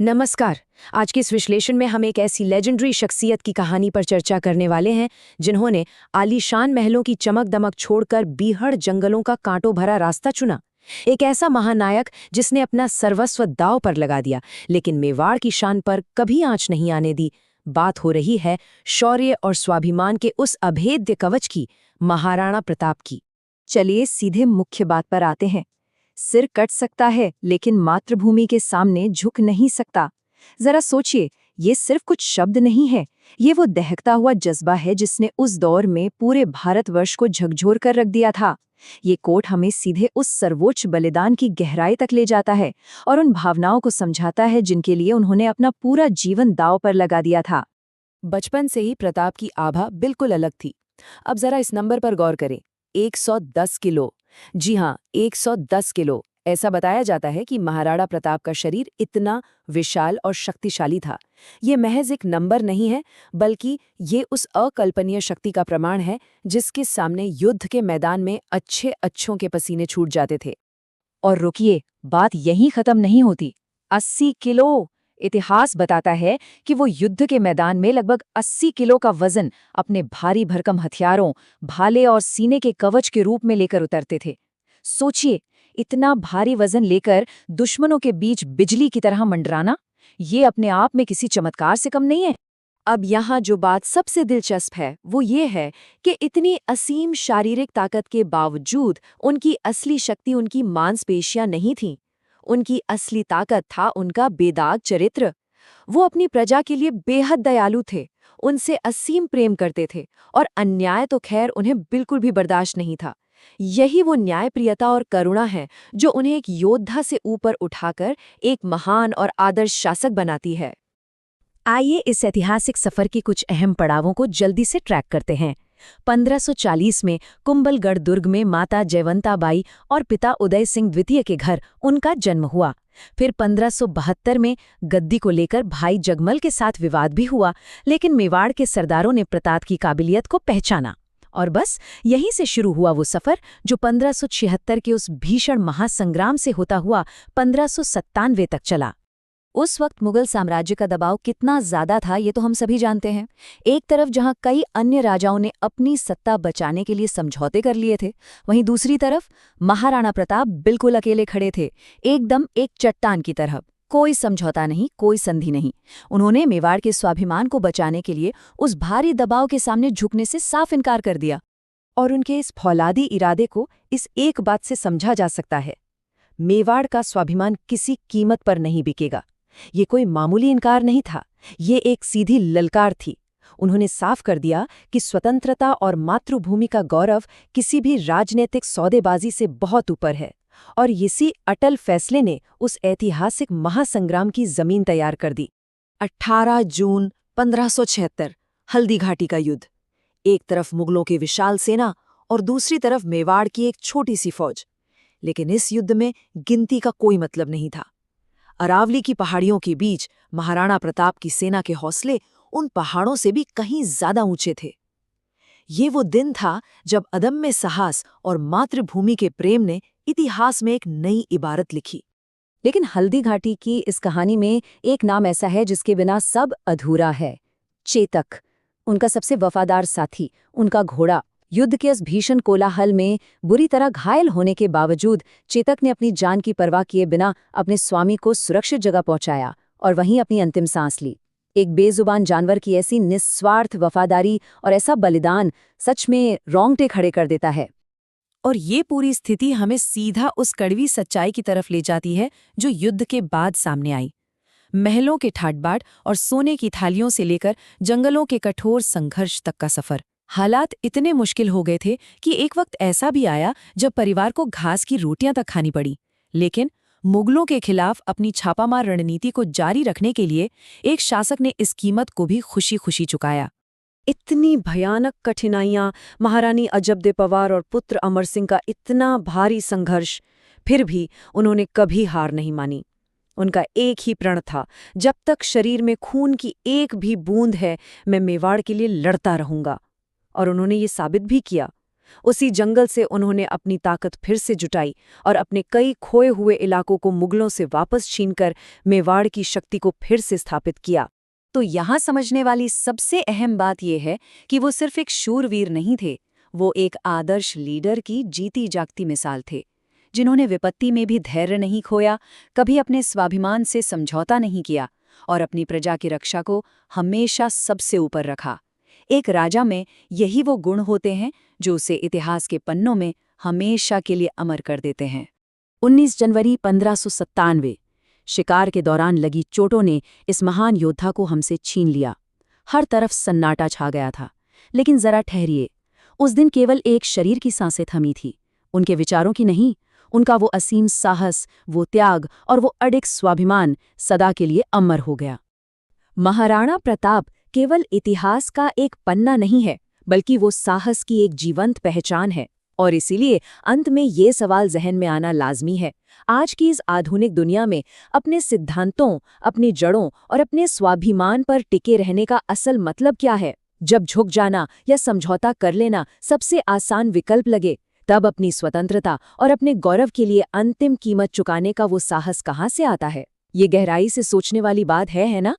नमस्कार। आज के इस विश्लेषण में हम एक ऐसी लेजेंडरी शख्सियत की कहानी पर चर्चा करने वाले हैं जिन्होंने आलीशान महलों की चमक दमक छोड़कर बीहड़ जंगलों का कांटों भरा रास्ता चुना। एक ऐसा महानायक जिसने अपना सर्वस्व दांव पर लगा दिया, लेकिन मेवाड़ की शान पर कभी आंच नहीं आने दी। बात हो रही है शौर्य और स्वाभिमान के उस अभेद्य कवच की, महाराणा प्रताप की। चलिए सीधे मुख्य बात पर आते हैं। सिर कट सकता है लेकिन मातृभूमि के सामने झुक नहीं सकता। जरा सोचिए, ये सिर्फ कुछ शब्द नहीं है, ये वो दहकता हुआ जज्बा है जिसने उस दौर में पूरे भारतवर्ष को झकझोर कर रख दिया था। ये कोट हमें सीधे उस सर्वोच्च बलिदान की गहराई तक ले जाता है और उन भावनाओं को समझाता है जिनके लिए उन्होंने अपना पूरा जीवन दांव पर लगा दिया था। बचपन से ही प्रताप की आभा बिल्कुल अलग थी। अब जरा इस नंबर पर गौर करें, 110 किलो। जी हाँ, 110 किलो। ऐसा बताया जाता है कि महाराणा प्रताप का शरीर इतना विशाल और शक्तिशाली था। ये महज एक नंबर नहीं है, बल्कि ये उस अकल्पनीय शक्ति का प्रमाण है जिसके सामने युद्ध के मैदान में अच्छे अच्छों के पसीने छूट जाते थे। और रुकिए, बात यहीं खत्म नहीं होती। 80 किलो! इतिहास बताता है कि वो युद्ध के मैदान में लगभग 80 किलो का वजन अपने भारी भरकम हथियारों, भाले और सीने के कवच के रूप में लेकर उतरते थे। सोचिए, इतना भारी वजन लेकर दुश्मनों के बीच बिजली की तरह मंडराना, ये अपने आप में किसी चमत्कार से कम नहीं है। अब यहाँ जो बात सबसे दिलचस्प है वो ये है कि इतनी असीम शारीरिक ताकत के बावजूद उनकी असली शक्ति उनकी मांसपेशियां नहीं थीं। उनकी असली ताकत था उनका बेदाग चरित्र। वो अपनी प्रजा के लिए बेहद दयालु थे, उनसे असीम प्रेम करते थे और अन्याय तो खैर उन्हें बिल्कुल भी बर्दाश्त नहीं था। यही वो न्यायप्रियता और करुणा है जो उन्हें एक योद्धा से ऊपर उठाकर एक महान और आदर्श शासक बनाती है। आइए इस ऐतिहासिक सफर के कुछ अहम पड़ावों को जल्दी से ट्रैक करते हैं। 1540 में कुंभलगढ़ दुर्ग में माता जयवंताबाई और पिता उदय सिंह द्वितीय के घर उनका जन्म हुआ। फिर 1572 में गद्दी को लेकर भाई जगमल के साथ विवाद भी हुआ, लेकिन मेवाड़ के सरदारों ने प्रताप की काबिलियत को पहचाना। और बस यहीं से शुरू हुआ वो सफर जो 1576 के उस भीषण महासंग्राम से होता हुआ 1597 तक चला। उस वक्त मुगल साम्राज्य का दबाव कितना ज्यादा था ये तो हम सभी जानते हैं। एक तरफ जहां कई अन्य राजाओं ने अपनी सत्ता बचाने के लिए समझौते कर लिए थे, वहीं दूसरी तरफ महाराणा प्रताप बिल्कुल अकेले खड़े थे, एकदम एक चट्टान की तरह। कोई समझौता नहीं, कोई संधि नहीं। उन्होंने मेवाड़ के स्वाभिमान को बचाने के लिए उस भारी दबाव के सामने झुकने से साफ इनकार कर दिया। और उनके इस फौलादी इरादे को इस एक बात से समझा जा सकता है, मेवाड़ का स्वाभिमान किसी कीमत पर नहीं बिकेगा। ये कोई मामूली इनकार नहीं था, ये एक सीधी ललकार थी। उन्होंने साफ कर दिया कि स्वतंत्रता और मातृभूमि का गौरव किसी भी राजनीतिक सौदेबाजी से बहुत ऊपर है। और इसी अटल फैसले ने उस ऐतिहासिक महासंग्राम की जमीन तैयार कर दी। 18 जून 1576, हल्दी घाटी का युद्ध। एक तरफ मुगलों की विशाल सेना और दूसरी तरफ मेवाड़ की एक छोटी सी फौज। लेकिन इस युद्ध में गिनती का कोई मतलब नहीं था। अरावली की पहाड़ियों के बीच महाराणा प्रताप की सेना के हौसले उन पहाड़ों से भी कहीं ज्यादा ऊंचे थे। ये वो दिन था जब अदम्य साहस और मातृभूमि के प्रेम ने इतिहास में एक नई इबारत लिखी। लेकिन हल्दी घाटी की इस कहानी में एक नाम ऐसा है जिसके बिना सब अधूरा है, चेतक। उनका सबसे वफादार साथी, उनका घोड़ा। युद्ध के इस भीषण कोलाहल में बुरी तरह घायल होने के बावजूद चेतक ने अपनी जान की परवाह किए बिना अपने स्वामी को सुरक्षित जगह पहुंचाया और वहीं अपनी अंतिम सांस ली। एक बेजुबान जानवर की ऐसी निस्वार्थ वफादारी और ऐसा बलिदान सच में रोंगटे खड़े कर देता है। और ये पूरी स्थिति हमें सीधा उस कड़वी सच्चाई की तरफ ले जाती है जो युद्ध के बाद सामने आई। महलों के ठाट-बाट और सोने की थालियों से लेकर जंगलों के कठोर संघर्ष तक का सफर। हालात इतने मुश्किल हो गए थे कि एक वक्त ऐसा भी आया जब परिवार को घास की रोटियां तक खानी पड़ी। लेकिन मुगलों के खिलाफ अपनी छापामार रणनीति को जारी रखने के लिए एक शासक ने इस कीमत को भी खुशी खुशी चुकाया। इतनी भयानक कठिनाइयां, महारानी अजबदे पवार और पुत्र अमर सिंह का इतना भारी संघर्ष, फिर भी उन्होंने कभी हार नहीं मानी। उनका एक ही प्रण था, जब तक शरीर में खून की एक भी बूंद है, मैं मेवाड़ के लिए लड़ता रहूंगा। और उन्होंने ये साबित भी किया। उसी जंगल से उन्होंने अपनी ताकत फिर से जुटाई और अपने कई खोए हुए इलाकों को मुगलों से वापस छीनकर मेवाड़ की शक्ति को फिर से स्थापित किया। तो यहाँ समझने वाली सबसे अहम बात यह है कि वो सिर्फ एक शूरवीर नहीं थे, वो एक आदर्श लीडर की जीती जागती मिसाल थे, जिन्होंने विपत्ति में भी धैर्य नहीं खोया, कभी अपने स्वाभिमान से समझौता नहीं किया और अपनी प्रजा की रक्षा को हमेशा सबसे ऊपर रखा। एक राजा में यही वो गुण होते हैं जो उसे इतिहास के पन्नों में हमेशा के लिए अमर कर देते हैं। 19 जनवरी 1597 शिकार के दौरान लगी चोटों ने इस महान योद्धा को हमसे छीन लिया। हर तरफ सन्नाटा छा गया था। लेकिन जरा ठहरिए, उस दिन केवल एक शरीर की सांसें थमी थी, उनके विचारों की नहीं। उनका वो असीम साहस, वो त्याग और वो अडिग स्वाभिमान सदा के लिए अमर हो गया। महाराणा प्रताप केवल इतिहास का एक पन्ना नहीं है, बल्कि वो साहस की एक जीवंत पहचान है। और इसीलिए अंत में ये सवाल जहन में आना लाजमी है, आज की इस आधुनिक दुनिया में अपने सिद्धांतों, अपनी जड़ों और अपने स्वाभिमान पर टिके रहने का असल मतलब क्या है? जब झुक जाना या समझौता कर लेना सबसे आसान विकल्प लगे, तब अपनी स्वतंत्रता और अपने गौरव के लिए अंतिम कीमत चुकाने का वो साहस कहाँ से आता है? ये गहराई से सोचने वाली बात है ना?